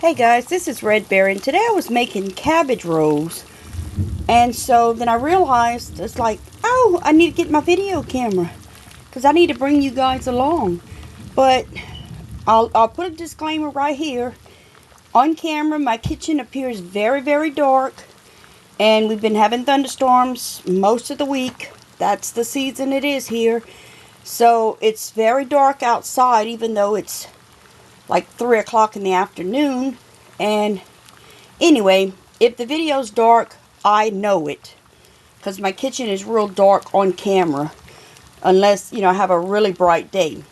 Hey guys, this is Red Bear, and today I was making cabbage rolls. And so then I realized, it's like, oh, I need to get my video camera because I need to bring you guys along. But I'll put a disclaimer right here. On camera, my kitchen appears very, very dark, and we've been having thunderstorms most of the week. That's the season it is here. So it's very dark outside, even though it's like 3 o'clock in the afternoon. And anyway, if the video's dark, I know it, because my kitchen is real dark on camera, unless, I have a really bright day.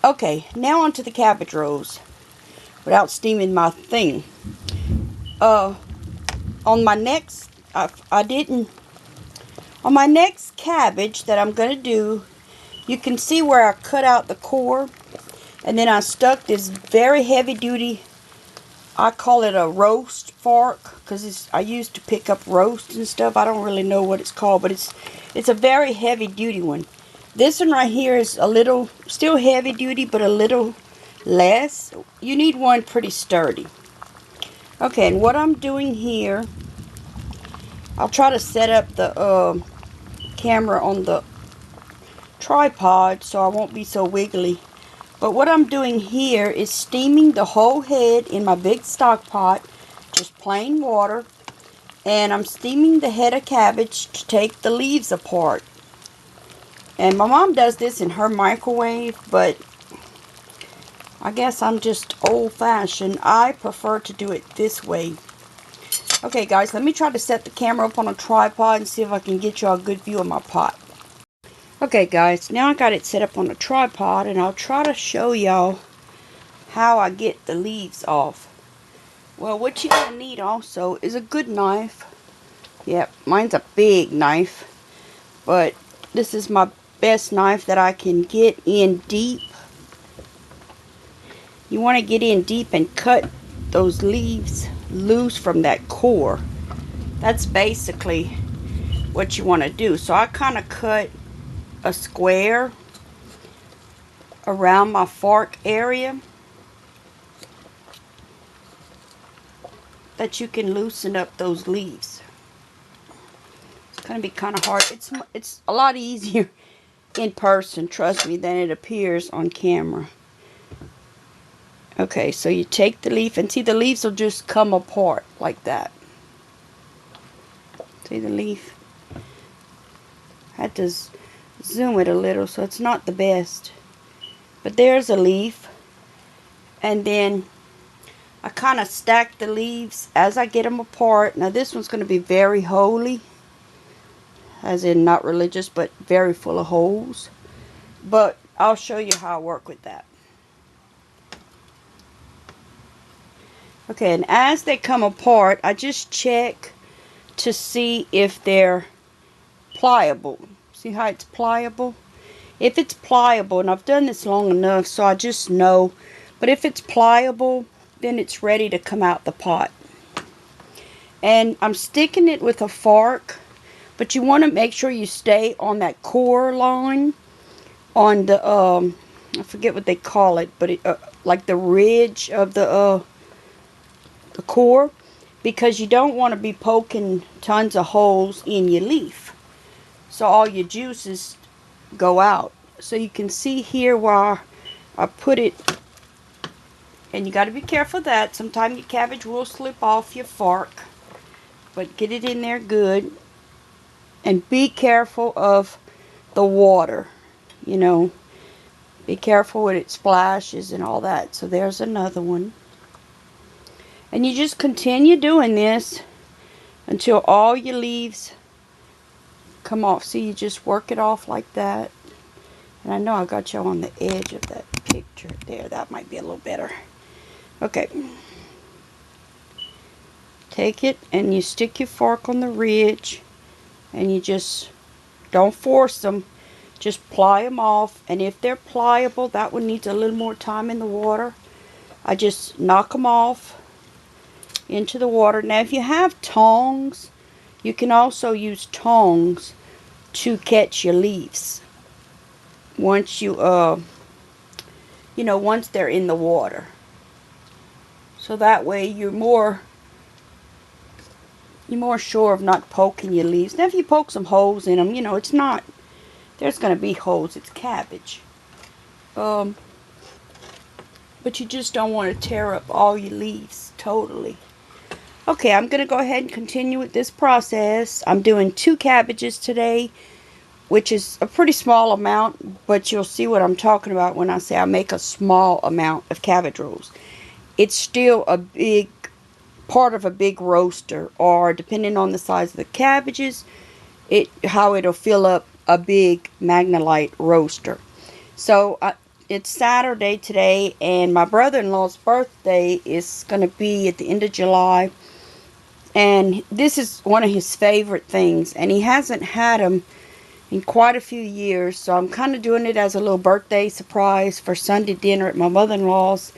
Okay, now onto the cabbage rolls, without steaming my thing. On my next, on my next cabbage that I'm going to do, you can see where I cut out the core, and then I stuck this very heavy duty, I call it a roast fork, because I used to pick up roast and stuff. I don't really know what it's called, but it's a very heavy duty one. This one right here is a little, still heavy duty, but a little less. You need one pretty sturdy. Okay, and what I'm doing here, I'll try to set up the camera on the tripod so I won't be so wiggly. But what I'm doing here is steaming the whole head in my big stock pot, just plain water. And I'm steaming the head of cabbage to take the leaves apart. And my mom does this in her microwave, but I guess I'm just old-fashioned. I prefer to do it this way. Okay guys, let me try to set the camera up on a tripod and see if I can get y'all a good view of my pot. Okay guys, now I got it set up on a tripod, and I'll try to show y'all how I get the leaves off. Well, what you're going to need also is a good knife. Yep, mine's a big knife, but this is my best knife that I can get in deep. You want to get in deep and cut those leaves loose from that core. That's basically what you want to do. So I kind of cut a square around my fork area that you can loosen up those leaves. It's going to be kind of hard. It's a lot easier in person, trust me, than it appears on camera. Okay, so you take the leaf, and see, the leaves will just come apart like that. See the leaf? I had to zoom it a little, so it's not the best. But there's a leaf. And then I kind of stack the leaves as I get them apart. Now this one's going to be very holy, as in not religious, but very full of holes. But I'll show you how I work with that. Okay, and as they come apart, I just check to see if they're pliable. See how it's pliable? If it's pliable, and I've done this long enough, so I just know, but if it's pliable, then it's ready to come out the pot. And I'm sticking it with a fork, but you want to make sure you stay on that core line, on the, I forget what they call it, but it, like the ridge of the core, because you don't want to be poking tons of holes in your leaf, so all your juices go out. So you can see here where I put it, and you got to be careful of that. Sometimes your cabbage will slip off your fork, but get it in there good, and be careful of the water, be careful when it splashes and all that. So there's another one. And you just continue doing this until all your leaves come off. See, you just work it off like that. And I know I got you on the edge of that picture there. That might be a little better. Okay. Take it and you stick your fork on the ridge, and you just don't force them. Just ply them off. And if they're pliable, that one needs a little more time in the water. I just knock them off into the water. Now if you have tongs, you can also use tongs to catch your leaves once you once they're in the water. So that way you're more sure of not poking your leaves. Now if you poke some holes in them, you know, it's not, there's going to be holes. It's cabbage. But you just don't want to tear up all your leaves totally. Okay, I'm going to go ahead and continue with this process. I'm doing 2 cabbages today, which is a pretty small amount, but you'll see what I'm talking about when I say I make a small amount of cabbage rolls. It's still a big part of a big roaster, or depending on the size of the cabbages, how it'll fill up a big magnalite roaster. So it's Saturday today, and my brother-in-law's birthday is going to be at the end of July. And this is one of his favorite things, and he hasn't had them in quite a few years, so I'm kind of doing it as a little birthday surprise for Sunday dinner at my mother-in-law's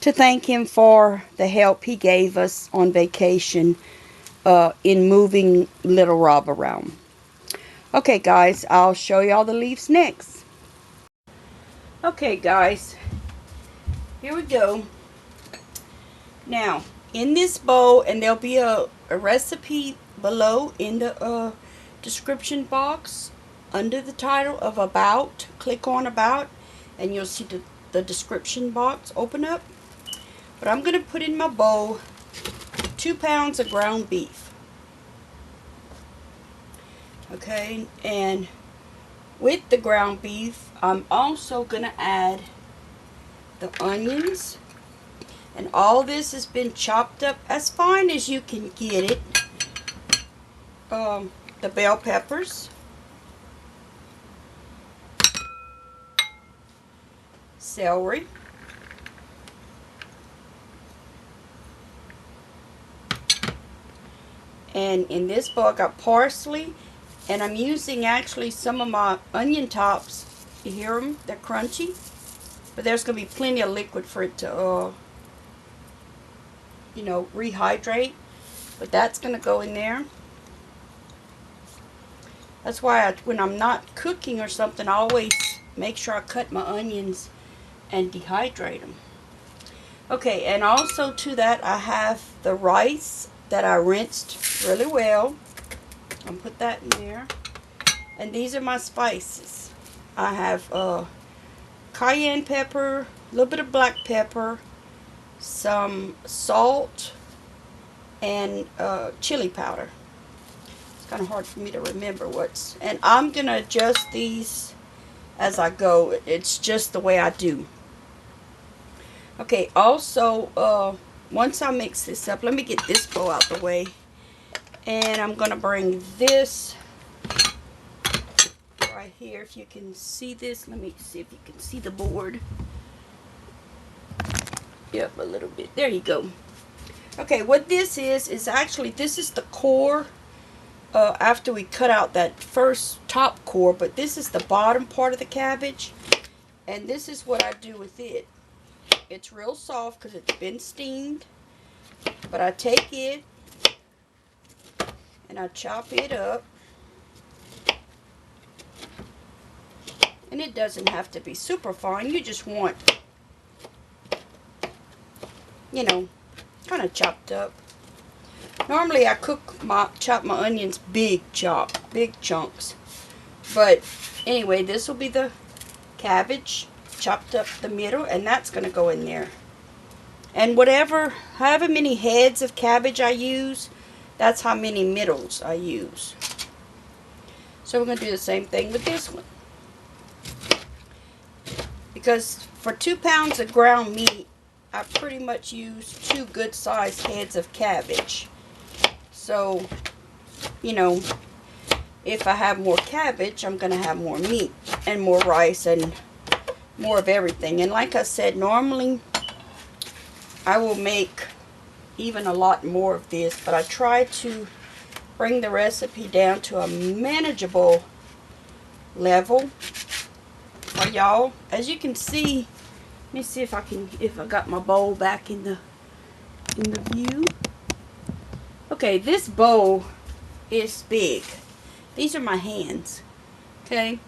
to thank him for the help he gave us on vacation in moving little Rob around. Okay guys, I'll show y'all the leaves next. Okay guys, here we go. Now, in this bowl, and there'll be a recipe below in the description box under the title of About. Click on About and you'll see the description box open up. But I'm going to put in my bowl 2 pounds of ground beef. Okay, and with the ground beef, I'm also going to add the onions. And all this has been chopped up as fine as you can get it. The bell peppers, celery, and in this bowl I got parsley, and I'm using actually some of my onion tops. You hear them? They're crunchy, but there's going to be plenty of liquid for it to you know, rehydrate, but that's going to go in there. That's why when I'm not cooking or something, I always make sure I cut my onions and dehydrate them. Okay, and also to that I have the rice that I rinsed really well. I'll put that in there. And these are my spices. I have cayenne pepper, a little bit of black pepper, some salt, and chili powder. It's kind of hard for me to remember what's, and I'm gonna adjust these as I go. It's just the way I do. Okay, also once I mix this up, let me get this bowl out the way, and I'm gonna bring this right here. If you can see this, let me see if you can see the board. Yep, a little bit. There you go. Okay, what this is actually, this is the core after we cut out that first top core, but this is the bottom part of the cabbage, and this is what I do with it. It's real soft because it's been steamed, but I take it and I chop it up, and it doesn't have to be super fine. You just want, you know, kind of chopped up. Normally I chop my onions big chunks. But anyway, this will be the cabbage chopped up the middle, and that's going to go in there. And however many heads of cabbage I use, that's how many middles I use. So we're going to do the same thing with this one. Because for 2 pounds of ground meat, I pretty much use 2 good sized heads of cabbage. So, you know, if I have more cabbage, I'm going to have more meat and more rice and more of everything. And like I said, normally I will make even a lot more of this, but I try to bring the recipe down to a manageable level for y'all. As you can see, let me see if I got my bowl back in the view. Okay, this bowl is big. These are my hands. Okay,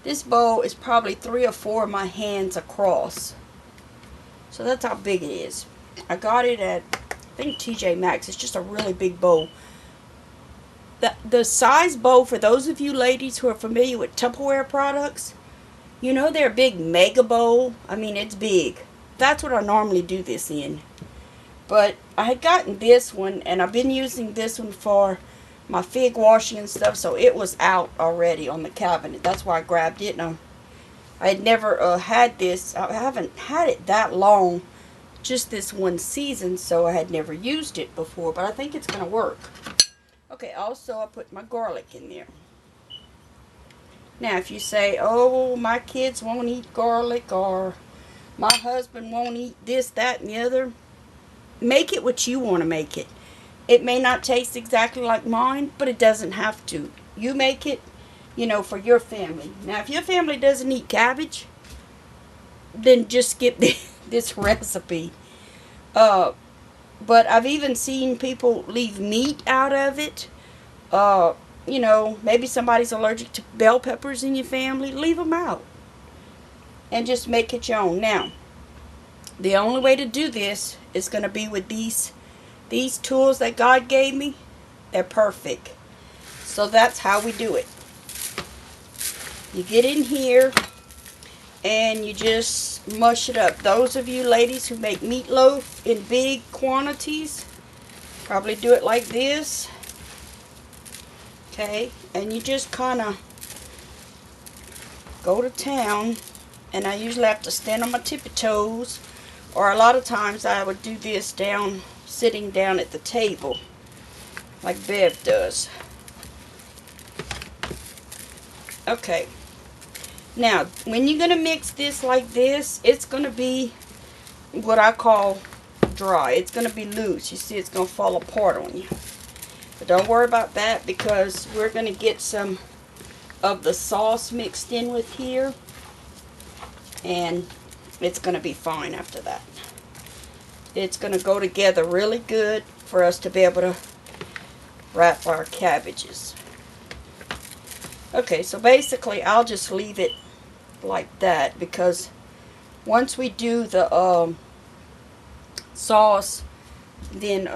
this bowl is probably 3 or 4 of my hands across. So that's how big it is. I got it at, I think, TJ Maxx. It's just a really big bowl. The size bowl, for those of you ladies who are familiar with Tupperware products, you know they're a big mega bowl. I mean, it's big. That's what I normally do this in. But I had gotten this one, and I've been using this one for my fig washing and stuff, so it was out already on the cabinet. That's why I grabbed it. And I had never had this. I haven't had it that long, just this one season, so I had never used it before, but I think it's going to work. Okay, also I put my garlic in there. Now, if you say, oh, my kids won't eat garlic, or my husband won't eat this, that, and the other, make it what you want to make it. It may not taste exactly like mine, but it doesn't have to. You make it, you know, for your family. Now, if your family doesn't eat cabbage, then just skip this recipe. But I've even seen people leave meat out of it. You know, maybe somebody's allergic to bell peppers in your family. Leave them out. And just make it your own. Now, the only way to do this is going to be with these tools that God gave me. They're perfect. So that's how we do it. You get in here and you just mush it up. Those of you ladies who make meatloaf in big quantities probably do it like this. Okay, and you just kind of go to town, and I usually have to stand on my tippy toes, or a lot of times I would do this sitting down at the table like Bev does. Okay, now when you're going to mix this like this, it's going to be what I call dry. It's going to be loose. You see, it's going to fall apart on you. But don't worry about that, because we're going to get some of the sauce mixed in with here, and it's going to be fine after that. It's going to go together really good for us to be able to wrap our cabbages. Okay, so basically I'll just leave it like that, because once we do the sauce, then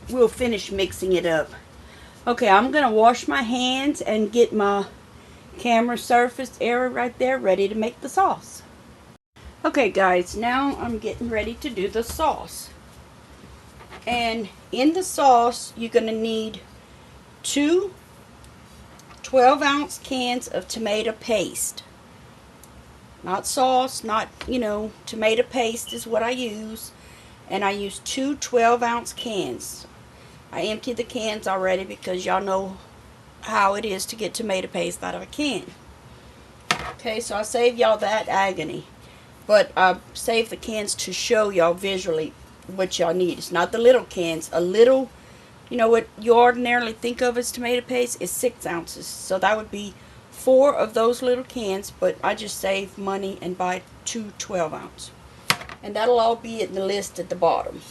we'll finish mixing it up. Okay, I'm going to wash my hands and get my camera surface area right there ready to make the sauce. Okay guys, now I'm getting ready to do the sauce. And in the sauce, you're going to need 2 12-ounce cans of tomato paste. Not sauce, not, you know, tomato paste is what I use. And I use 2 12-ounce cans. I emptied the cans already, because y'all know how it is to get tomato paste out of a can. Okay, so I saved y'all that agony. But I saved the cans to show y'all visually what y'all need. It's not the little cans. A little, you know, what you ordinarily think of as tomato paste is 6 ounces. So that would be 4 of those little cans, but I just save money and buy 2 12-ounce. And that'll all be in the list at the bottom.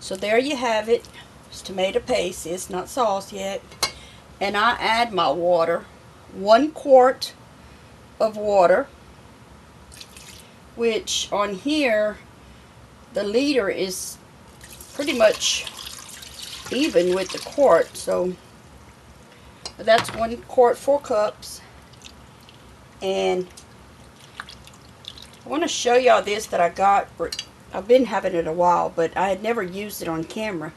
So there you have it. It's tomato paste. It's not sauce yet. And I add my water. 1 quart of water, which on here the liter is pretty much even with the quart. So that's 1 quart, 4 cups. And I want to show y'all this that I got. I've been having it a while, but I had never used it on camera.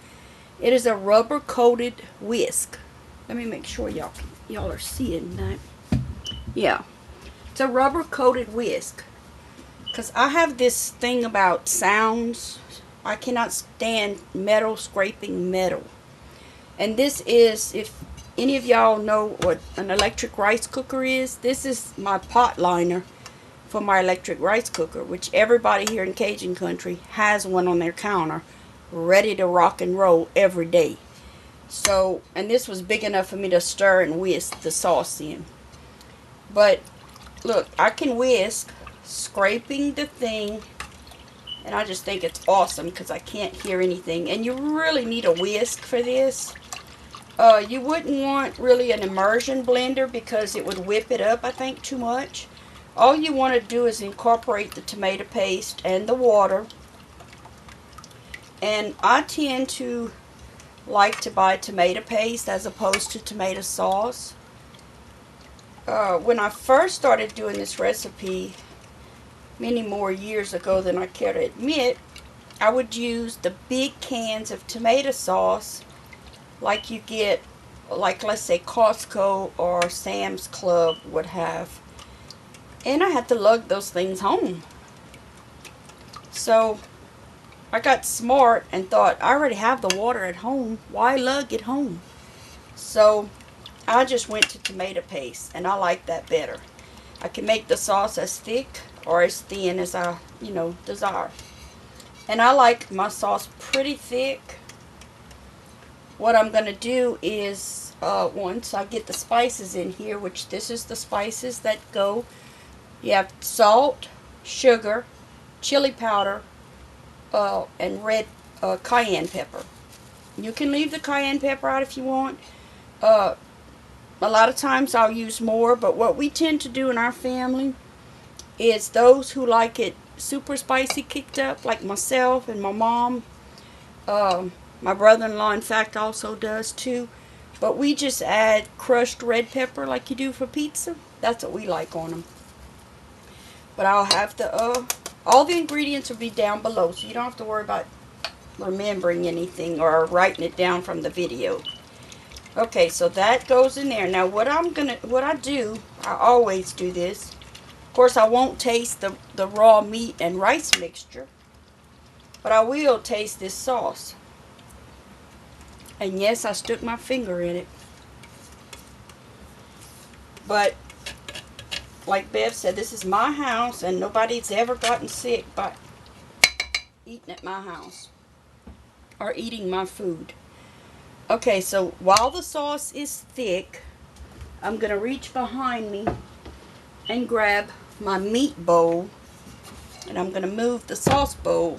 It is a rubber coated whisk. Let me make sure y'all are seeing that. Yeah, it's a rubber coated whisk, because I have this thing about sounds. I cannot stand metal, scraping metal. And this is, if any of y'all know what an electric rice cooker is, this is my pot liner for my electric rice cooker, which everybody here in Cajun country has one on their counter, ready to rock and roll every day. So, and this was big enough for me to stir and whisk the sauce in. But look, I can whisk, scraping the thing, and I just think it's awesome because I can't hear anything. And you really need a whisk for this. You wouldn't want really an immersion blender, because it would whip it up, I think, too much. All you want to do is incorporate the tomato paste and the water And I tend to like to buy tomato paste as opposed to tomato sauce. When I first started doing this recipe, many more years ago than I care to admit, I would use the big cans of tomato sauce like you get, like let's say Costco or Sam's Club would have. And I had to lug those things home. So I got smart and thought, I already have the water at home. Why lug it home? So I just went to tomato paste, and I like that better. I can make the sauce as thick or as thin as I, desire. And I like my sauce pretty thick. What I'm going to do is, once I get the spices in here, which this is the spices that go, you have salt, sugar, chili powder, and red cayenne pepper. You can leave the cayenne pepper out if you want. A lot of times I'll use more, but what we tend to do in our family is those who like it super spicy kicked up, like myself and my mom. My brother-in-law, in fact, also does too. But we just add crushed red pepper like you do for pizza. That's what we like on them. But I'll have the, all the ingredients will be down below, so you don't have to worry about remembering anything or writing it down from the video. Okay, so that goes in there. Now what I do, I always do this. Of course, I won't taste the raw meat and rice mixture, but I will taste this sauce. And yes, I stuck my finger in it. But like Bev said, this is my house, and nobody's ever gotten sick by eating at my house or eating my food. Okay, so while the sauce is thick, I'm going to reach behind me and grab my meat bowl, and I'm going to move the sauce bowl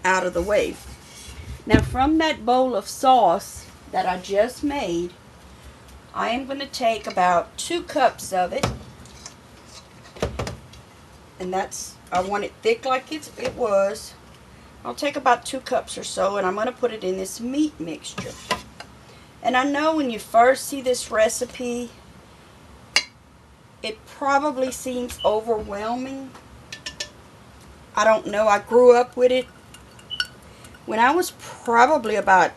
out of the way. Now from that bowl of sauce that I just made, I am going to take about 2 cups of it, and I want it thick like it was. I'll take about 2 cups or so, and I'm going to put it in this meat mixture. And I know when you first see this recipe, it probably seems overwhelming. I don't know. I grew up with it. When I was probably about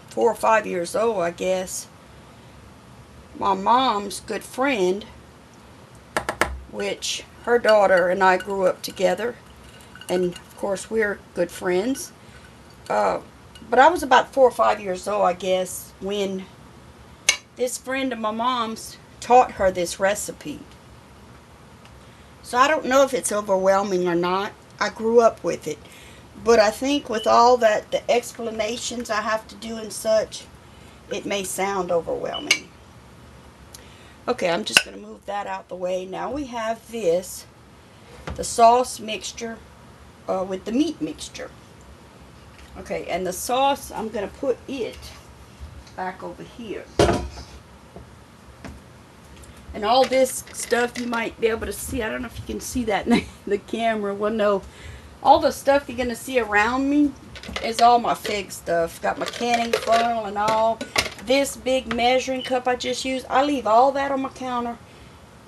4 or 5 years old, I guess, my mom's good friend, which her daughter and I grew up together, and of course we're good friends. But I was about 4 or 5 years old, I guess, when this friend of my mom's taught her this recipe. So I don't know if it's overwhelming or not. I grew up with it. But I think with all that, the explanations I have to do and such, it may sound overwhelming. Okay, I'm just going to move that out the way. Now we have this, the sauce mixture with the meat mixture. Okay, and the sauce, I'm going to put it back over here. And all this stuff you might be able to see. I don't know if you can see that in the camera. Well, no. All the stuff you're going to see around me is all my fig stuff. Got my canning funnel and all. This big measuring cup I just used, I leave all that on my counter.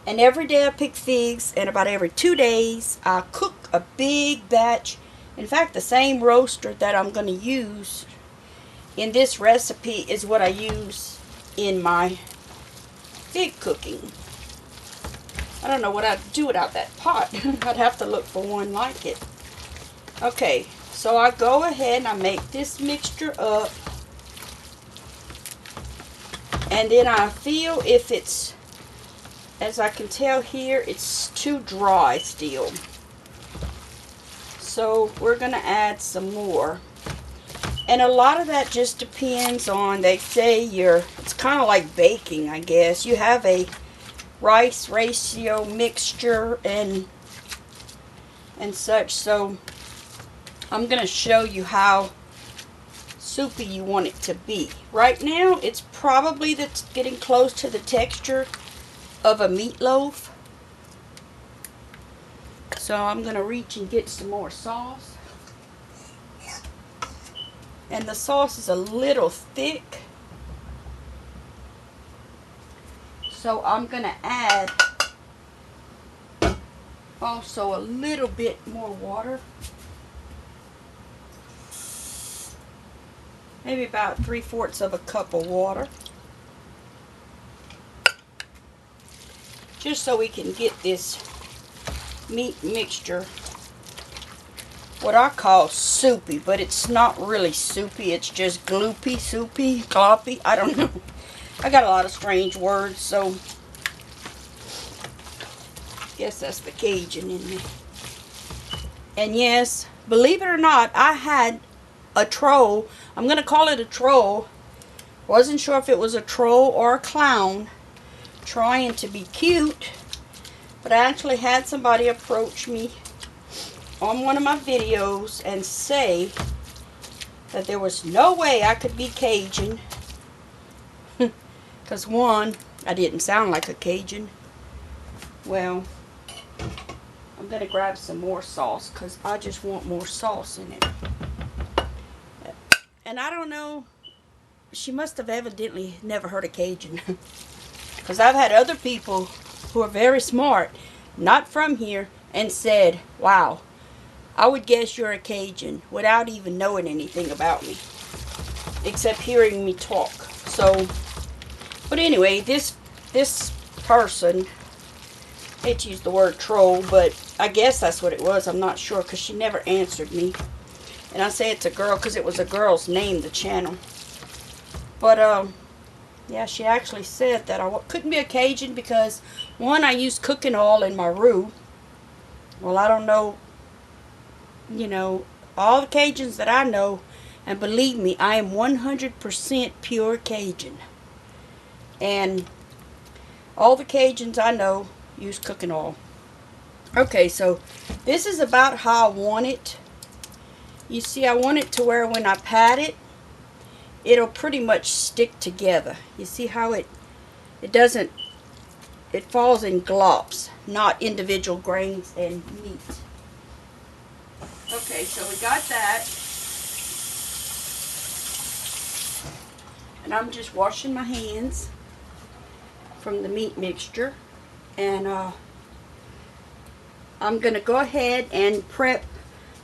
And every day I pick figs, and about every 2 days I cook a big batch. In fact, the same roaster that I'm going to use in this recipe is what I use in my fig cooking. I don't know what I'd do without that pot. I'd have to look for one like it. Okay, so I go ahead and I make this mixture up, and then I feel if it's, as I can tell here, it's too dry still. So we're going to add some more. And a lot of that just depends on, they say it's kind of like baking, I guess. You have a rice ratio mixture and such. So I'm going to show you how soupy you want it to be. Right now, it's probably getting close to the texture of a meatloaf. So I'm going to reach and get some more sauce. And the sauce is a little thick. So I'm going to add also a little bit more water. Maybe about 3/4 of a cup of water. Just so we can get this meat mixture, what I call soupy, but it's not really soupy. It's just gloopy, soupy, gloppy. I don't know. I got a lot of strange words, so I guess that's the Cajun in me. And yes, believe it or not, I had a troll. I'm going to call it a troll. Wasn't sure if it was a troll or a clown trying to be cute, but I actually had somebody approach me on one of my videos and say that there was no way I could be Cajun because one, I didn't sound like a Cajun. Well, I'm going to grab some more sauce because I just want more sauce in it. And I don't know, she must have evidently never heard of Cajun. Because I've had other people who are very smart, not from here, and said, wow, I would guess you're a Cajun without even knowing anything about me, except hearing me talk. So, but anyway, this person, I hate to use the word troll, but I guess that's what it was. I'm not sure because she never answered me. And I say it's a girl because it was a girl's name, the channel. But, yeah, she actually said that I couldn't be a Cajun because, one, I use cooking oil in my roux. Well, I don't know, you know, all the Cajuns that I know, and believe me, I am 100% pure Cajun. And all the Cajuns I know use cooking oil. Okay, so this is about how I want it. You see, I want it to where when I pat it, it'll pretty much stick together. You see how it doesn't, it falls in glops, not individual grains and meat. Okay, so we got that. And I'm just washing my hands from the meat mixture. And I'm going to go ahead and prep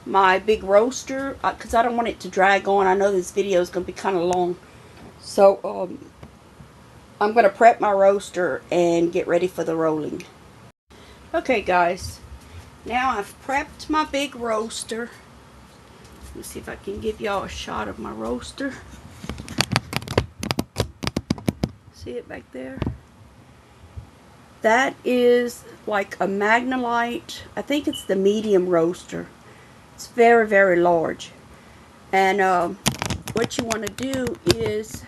my big roaster because I don't want it to drag on. I know this video is going to be kind of long. So I'm going to prep my roaster and get ready for the rolling. Okay guys, now I've prepped my big roaster. Let me see if I can give y'all a shot of my roaster. See it back there? That is like a magnalite. I think it's the medium roaster. It's very, very large. And what you want to do is, see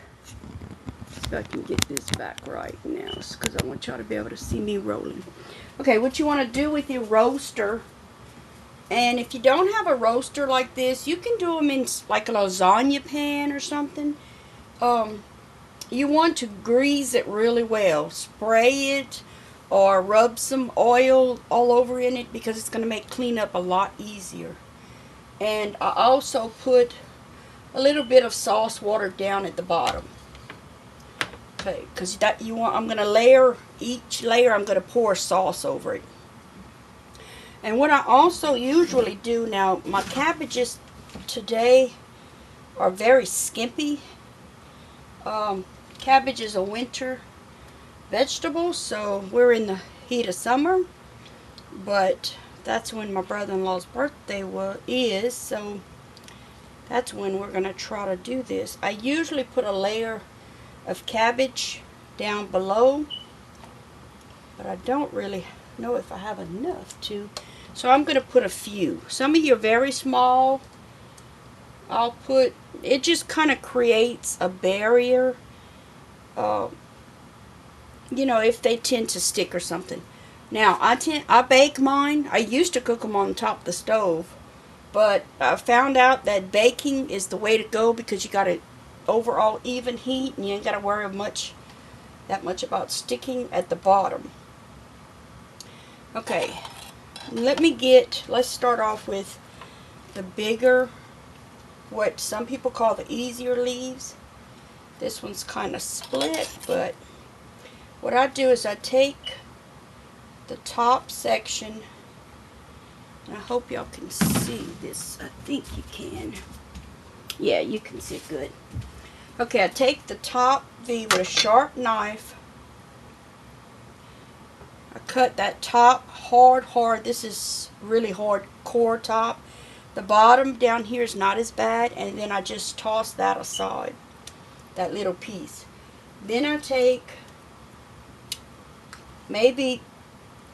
if I can get this back right now, because I want y'all to be able to see me rolling. Okay, what you want to do with your roaster, and if you don't have a roaster like this, you can do them in like a lasagna pan or something. You want to grease it really well. Spray it or rub some oil all over in it because it's going to make cleanup a lot easier. And I also put a little bit of sauce water down at the bottom. Okay, because that you want, I'm going to layer, each layer I'm going to pour sauce over it. And what I also usually do, now my cabbages today are very skimpy. Cabbage is a winter vegetable, so we're in the heat of summer. But that's when my brother-in-law's birthday is, so that's when we're going to try to do this. I usually put a layer of cabbage down below, but I don't really know if I have enough to. So I'm going to put a few. Some of you are very small. I'll put, it just kind of creates a barrier, you know, if they tend to stick or something. Now, I bake mine. I used to cook them on top of the stove, but I found out that baking is the way to go because you got an overall even heat and you ain't got to worry that much about sticking at the bottom. Okay, let's start off with the bigger what some people call the easier leaves. This one's kind of split, but what I do is I take the top section, and I hope y'all can see this. I think you can. Yeah, you can see it good. Okay, I take the top V with a sharp knife. I cut that top hard. This is really hard core top. The bottom down here is not as bad, and then I just toss that aside, that little piece. Then I take maybe,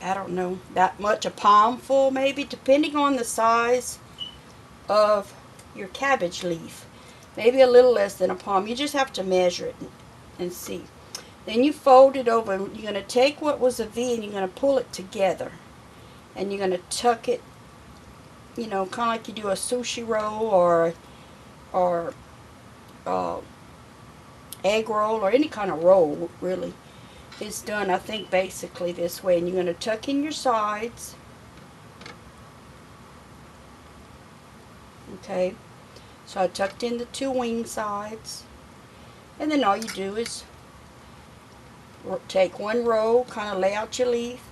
I don't know, that much, a palm full maybe, depending on the size of your cabbage leaf. Maybe a little less than a palm. You just have to measure it and see. Then you fold it over. You're going to take what was a V and you're going to pull it together. And you're going to tuck it, you know, kind of like you do a sushi roll or egg roll or any kind of roll, really. It's done, I think, basically this way. And you're going to tuck in your sides. Okay. So I tucked in the two wing sides. And then all you do is take one roll, kind of lay out your leaf,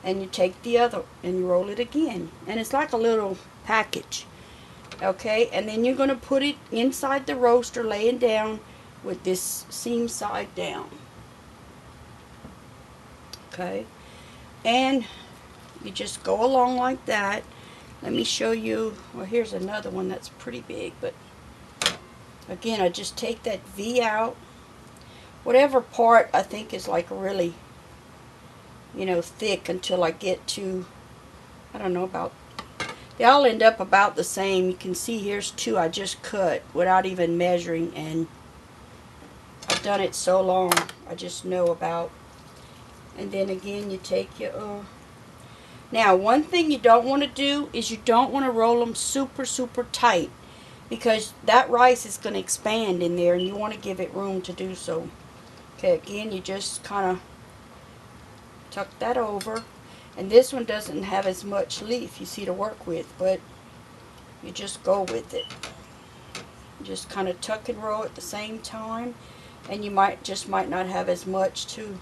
and you take the other and you roll it again. And it's like a little package. Okay, and then you're going to put it inside the roaster laying down with this seam side down. Okay, and you just go along like that. Let me show you. Well, here's another one that's pretty big, but again, I just take that V out. Whatever part I think is like really, you know, thick until I get to, I don't know, about, they all end up about the same. You can see here's two I just cut without even measuring, and I've done it so long I just know about. And then again you take your, now one thing you don't want to do is you don't want to roll them super tight, because that rice is going to expand in there and you want to give it room to do so. Okay, again, you just kind of tuck that over. And this one doesn't have as much leaf, you see, to work with, but you just go with it. You just kind of tuck and roll at the same time, and you might not have as much to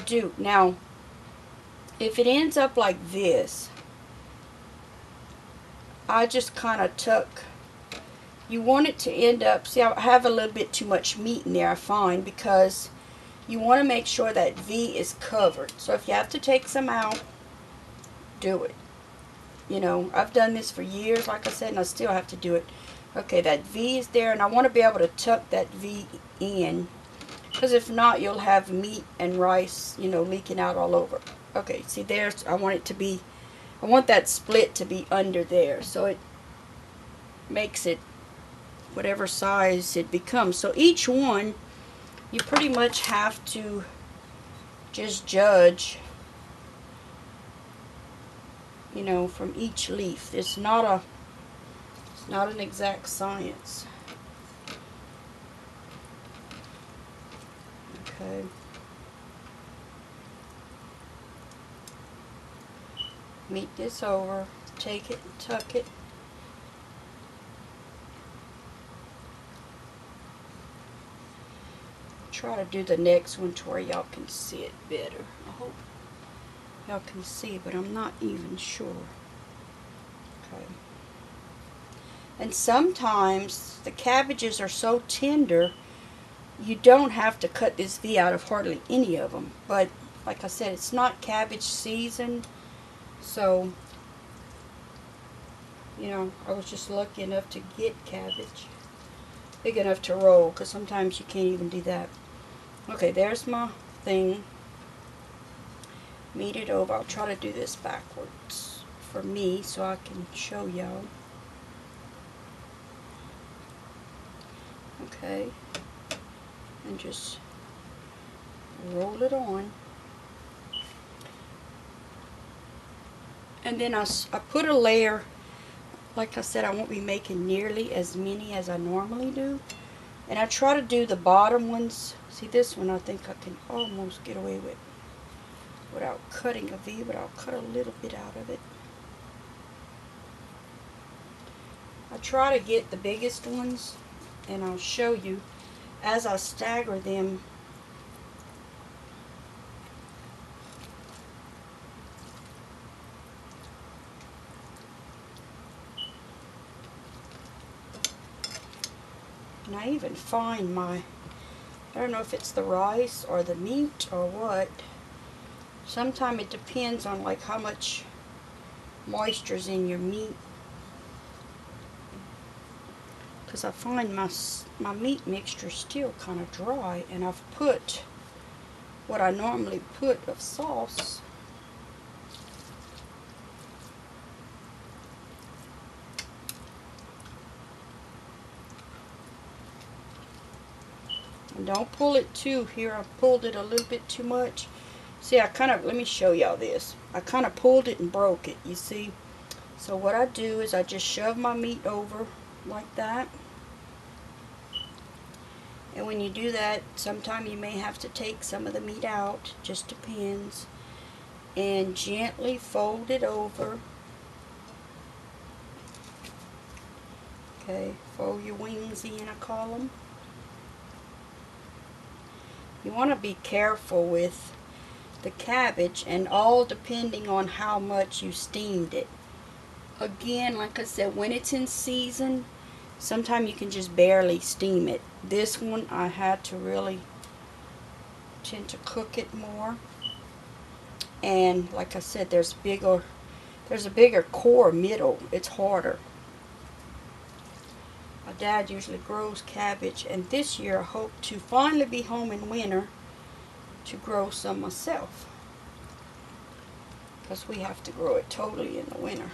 do. Now, if it ends up like this, I just kind of tuck. You want it to end up, see, I have a little bit too much meat in there, I find, because you want to make sure that V is covered. So if you have to take some out, do it. You know, I've done this for years, like I said, and I still have to do it. Okay, that V is there, and I want to be able to tuck that V in, because if not, you'll have meat and rice, you know, leaking out all over. Okay, see, there's, I want it to be, I want that split to be under there, so it makes it whatever size it becomes. So each one, you pretty much have to just judge, you know, from each leaf. It's not an exact science. Okay. Meet this over, take it, tuck it. Try to do the next one to where y'all can see it better. I hope y'all can see, but I'm not even sure. Okay. And sometimes the cabbages are so tender, you don't have to cut this V out of hardly any of them. But like I said, it's not cabbage season, so, you know, I was just lucky enough to get cabbage big enough to roll, because sometimes you can't even do that. Okay, there's my thing. Meet it over. I'll try to do this backwards for me so I can show y'all. Okay, and just roll it on. And then I put a layer. Like I said, I won't be making nearly as many as I normally do. And I try to do the bottom ones. See, this one I think I can almost get away with without cutting a V, but I'll cut a little bit out of it. I try to get the biggest ones, and I'll show you as I stagger them. And I even find I don't know if it's the rice or the meat or what. Sometimes it depends on like how much moisture's in your meat. Because I find my meat mixture is still kind of dry, and I've put what I normally put of sauce. And don't pull it too. Here I pulled it a little bit too much. See, let me show y'all this. I kind of pulled it and broke it, you see. So what I do is I just shove my meat over like that. And when you do that, sometimes you may have to take some of the meat out, just depends. And gently fold it over. Okay, fold your wings in, I call them. You want to be careful with the cabbage, and all depending on how much you steamed it. Again, like I said, when it's in season, sometimes you can just barely steam it. This one I had to really tend to cook it more. And like I said, there's a bigger core middle. It's harder. My dad usually grows cabbage, and this year I hope to finally be home in winter to grow some myself, because we have to grow it totally in the winter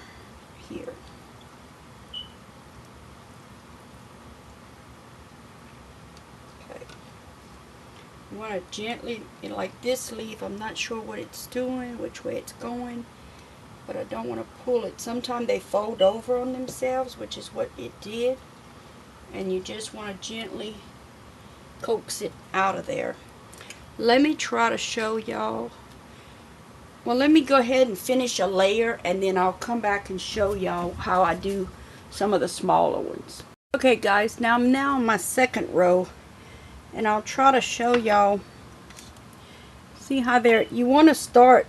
here. Okay, you want to gently, like this leaf, I'm not sure what it's doing, which way it's going, but I don't want to pull it. Sometimes they fold over on themselves, which is what it did, and you just want to gently coax it out of there. Let me try to show y'all. Well, let me go ahead and finish a layer, and then I'll come back and show y'all how I do some of the smaller ones. Okay guys, now I'm on my second row, and I'll try to show y'all. See how you want to start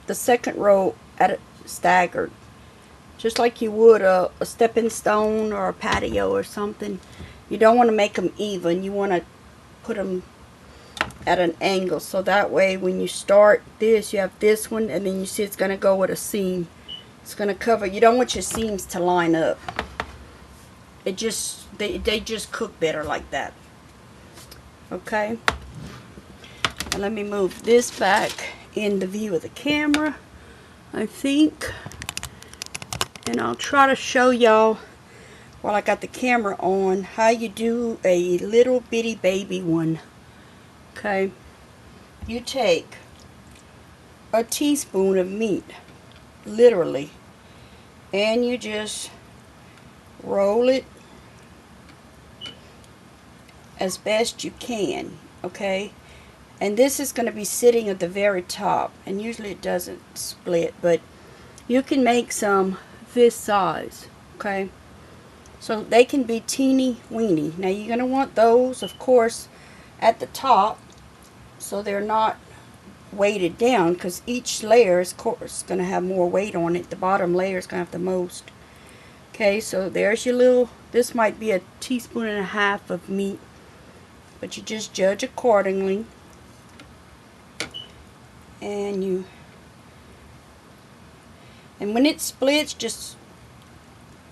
the second row at a staggered, just like you would a stepping stone or a patio or something. You don't want to make them even. You want to put them at an angle, so that way when you start this, you have this one, and then you see it's going to go with a seam. It's going to cover. You don't want your seams to line up. It just they just cook better like that. Okay, and let me move this back in the view of the camera, I think, and I'll try to show y'all while I got the camera on how you do a little bitty baby one. Okay, you take a teaspoon of meat, literally, and you just roll it as best you can, okay? And this is going to be sitting at the very top, and usually it doesn't split, but you can make some this size, okay? So they can be teeny weeny. Now you're going to want those, of course, at the top, so they're not weighted down, because each layer is, of course, going to have more weight on it. The bottom layer is going to have the most. Okay, so there's your little, this might be a teaspoon and a half of meat, but you just judge accordingly. And when it splits, just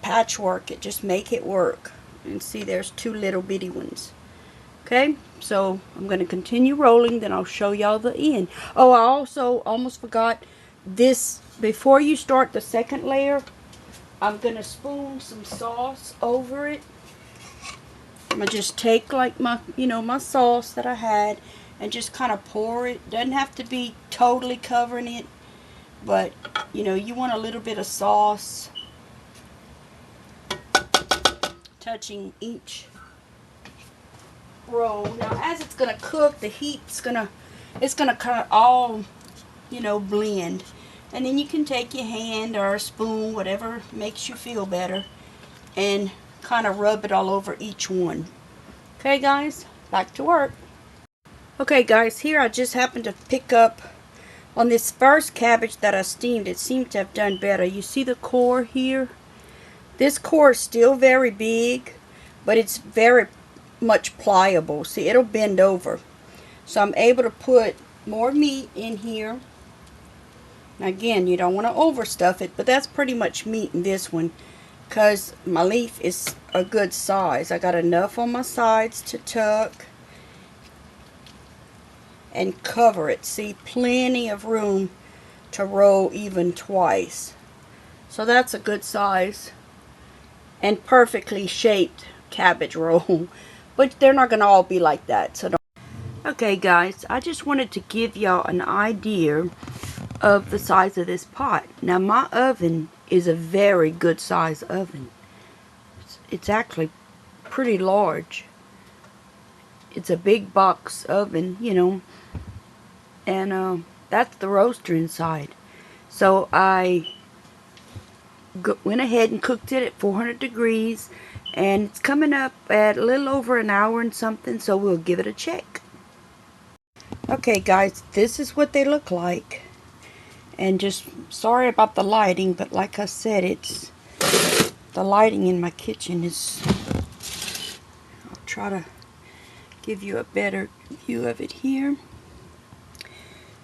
patchwork it, just make it work. And see, there's two little bitty ones. Okay, so I'm going to continue rolling, then I'll show y'all the end. Oh, I also almost forgot this. Before you start the second layer, I'm going to spoon some sauce over it. I'm going to just take like my, my sauce that I had, and just kind of pour it. Doesn't have to be totally covering it, but you want a little bit of sauce touching each roll. Now as it's gonna cook, the heat's gonna kind of all blend, and then you can take your hand or a spoon, whatever makes you feel better, and kind of rub it all over each one. Okay guys, back to work. Okay guys, here I just happened to pick up on this first cabbage that I steamed. It seemed to have done better. You see the core here? This core is still very big, but it's very much pliable. See, it'll bend over. So I'm able to put more meat in here. Now again, you don't want to overstuff it, but that's pretty much meat in this one because my leaf is a good size. I got enough on my sides to tuck and cover it. See, plenty of room to roll even twice. So that's a good size and perfectly shaped cabbage roll. But they're not going to all be like that. So don't. Okay guys, I just wanted to give y'all an idea of the size of this pot. Now my oven is a very good size oven. It's actually pretty large. It's a big box oven, you know, and that's the roaster inside. So I went ahead and cooked it at 400 degrees, and it's coming up at a little over an hour and something, so we'll give it a check. Okay guys, this is what they look like. And just sorry about the lighting, but like I said, it's the lighting in my kitchen is, I'll try to give you a better view of it here.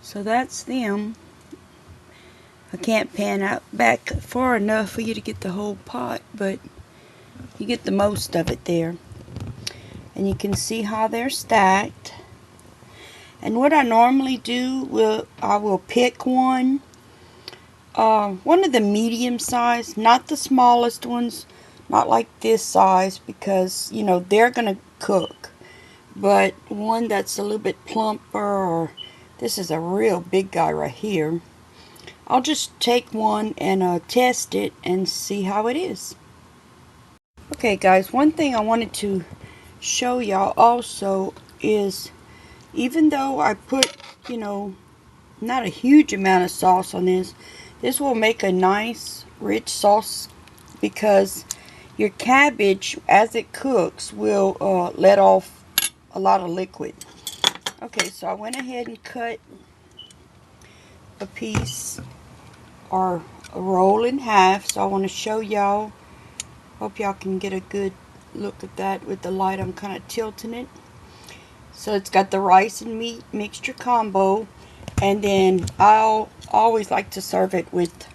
So that's them. I can't pan out back far enough for you to get the whole pot, but you get the most of it there. And you can see how they're stacked. And what I normally do, I will pick one of the medium size, not the smallest ones, not like this size, because you know they're gonna cook, but one that's a little bit plumper, or this is a real big guy right here. I'll just take one and test it and see how it is. Okay guys, one thing I wanted to show y'all also is, even though I put, you know, not a huge amount of sauce on this, this will make a nice rich sauce because your cabbage, as it cooks, will let off a lot of liquid. Okay, so I went ahead and cut a piece or a roll in half. So I want to show y'all. Hope y'all can get a good look at that with the light. I'm kind of tilting it. So it's got the rice and meat mixture combo, and then I'll always like to serve it with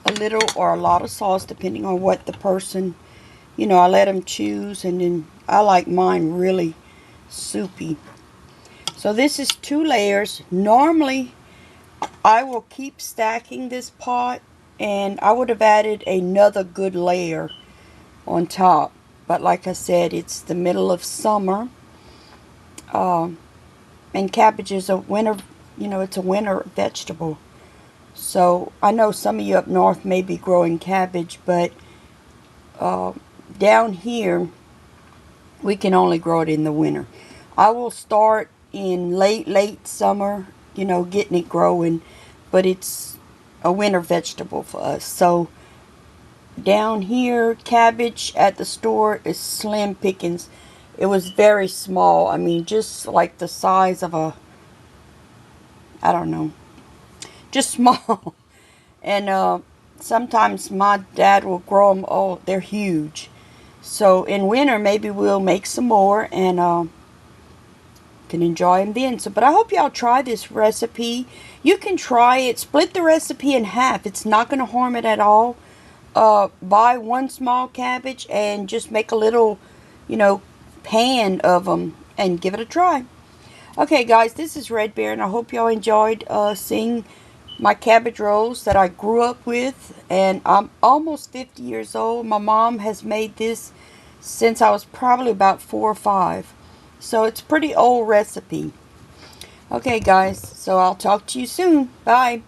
a little or a lot of sauce depending on what the person, you know, I let them choose, and then I like mine really soupy. So this is 2 layers. Normally I will keep stacking this pot, and I would have added another good layer on top, but like I said, it's the middle of summer. And cabbage is a winter, you know, it's a winter vegetable. So I know some of you up north may be growing cabbage, but down here we can only grow it in the winter. I will start in late summer, you know, getting it growing, but it's a winter vegetable for us. So down here, cabbage at the store is slim pickings. It was very small. I mean, just like the size of a, I don't know, just small. And sometimes my dad will grow them. Oh, they're huge. So in winter, maybe we'll make some more and can enjoy them then. So, but I hope y'all try this recipe. You can try it. Split the recipe in half. It's not going to harm it at all. Buy 1 small cabbage and just make a little, you know, pan of them and give it a try. Okay guys, this is Red Bear, and I hope y'all enjoyed seeing my cabbage rolls that I grew up with, and I'm almost 50 years old. My mom has made this since I was probably about 4 or 5, so it's a pretty old recipe. Okay guys, so I'll talk to you soon. Bye.